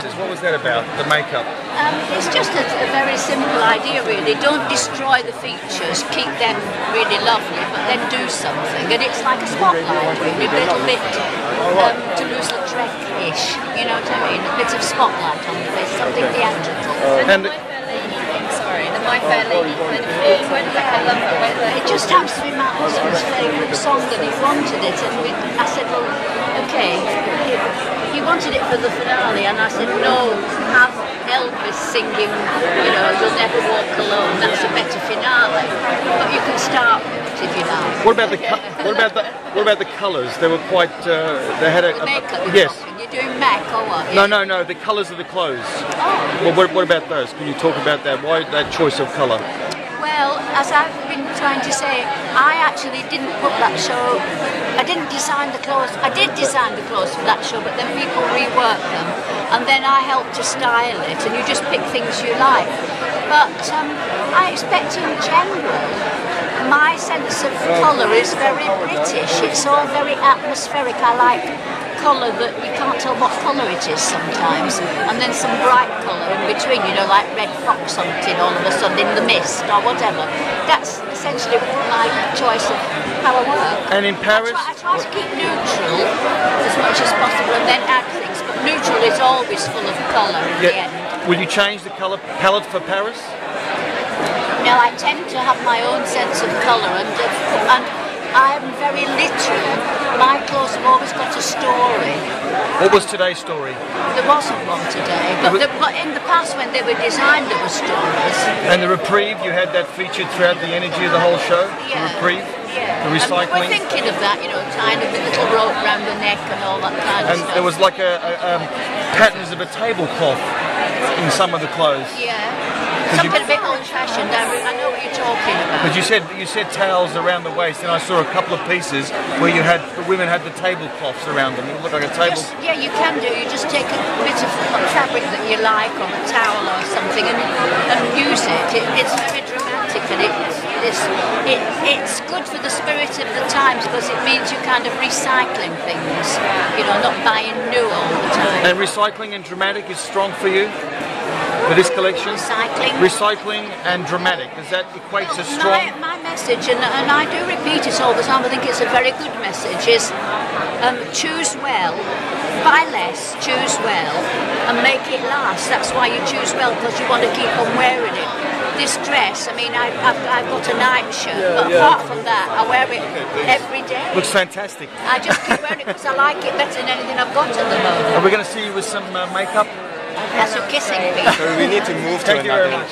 pieces. What was that about, the makeup? It's just a very simple idea, really. Don't destroy the features, keep them really lovely, but then do something. And it's like a spotlight, really, a little bit Toulouse-Lautrec-ish, you know what I mean? A bit of spotlight on the face, something theatrical. And the My Fair Lady kind of theme, I love that. It just happens to be Matt Husband's favourite song, and he wanted it, and I said, well, okay. He wanted it for the finale, and I said, no, have Elvis singing, you know, You'll Never Walk Alone. That's a better finale. But you can start with it if you like. What about the colours? They were quite. They had a. The makeup. Yes. You're doing Mac or what? No. The colours of the clothes. Oh. Well, what about those? Can you talk about that? Why that choice of colour? Well, as I've been trying to say, I actually didn't put that show. I didn't design the clothes. I did design the clothes for that show, but then people reworked them, and then I helped to style it, and you just pick things you like. But I expect in general, my sense of colour is very British. It's all very atmospheric. I like colour that you can't tell what colour it is sometimes, and then some bright colour in between, you know, like red fox hunting all of a sudden in the mist or whatever. That's essentially my choice of how I work. And in Paris? I try to keep neutral as much as possible and then add things, but neutral is always full of colour in the end. Will you change the colour palette for Paris? No, I tend to have my own sense of colour, and I'm very literal. My clothes have always got a story. What was today's story? There wasn't one today, but in the past when they were designed there were stories. And the reprieve, you had that featured throughout the energy of the whole show? Yeah. The reprieve? Yeah. The recycling? And we're thinking of that, you know, tying a little rope around the neck and all that kind of stuff. And there was like patterns of a tablecloth in some of the clothes. Yeah. Something a bit old-fashioned. I know what you're talking about. But you said towels around the waist, and I saw a couple of pieces where the women had the tablecloths around them. It looked like a table. Yeah, you can do. You just take a bit of fabric that you like, or a towel or something, and use it. It's very dramatic, and it's good for the spirit of the times because it means you're kind of recycling things. You know, not buying new all the time. And recycling and dramatic is strong for you? For this collection? Recycling and dramatic. Does that equate to strong? My message, and I do repeat it all the time, I think it's a very good message, is choose well, buy less, choose well, and make it last. That's why you choose well, because you want to keep on wearing it. This dress, I mean, I've got a night shirt, but apart from that, I wear it every day. Looks fantastic. I just keep wearing it because I like it better than anything I've got at the moment. Are we going to see you with some makeup? That's a kissing me. So we need to move to another.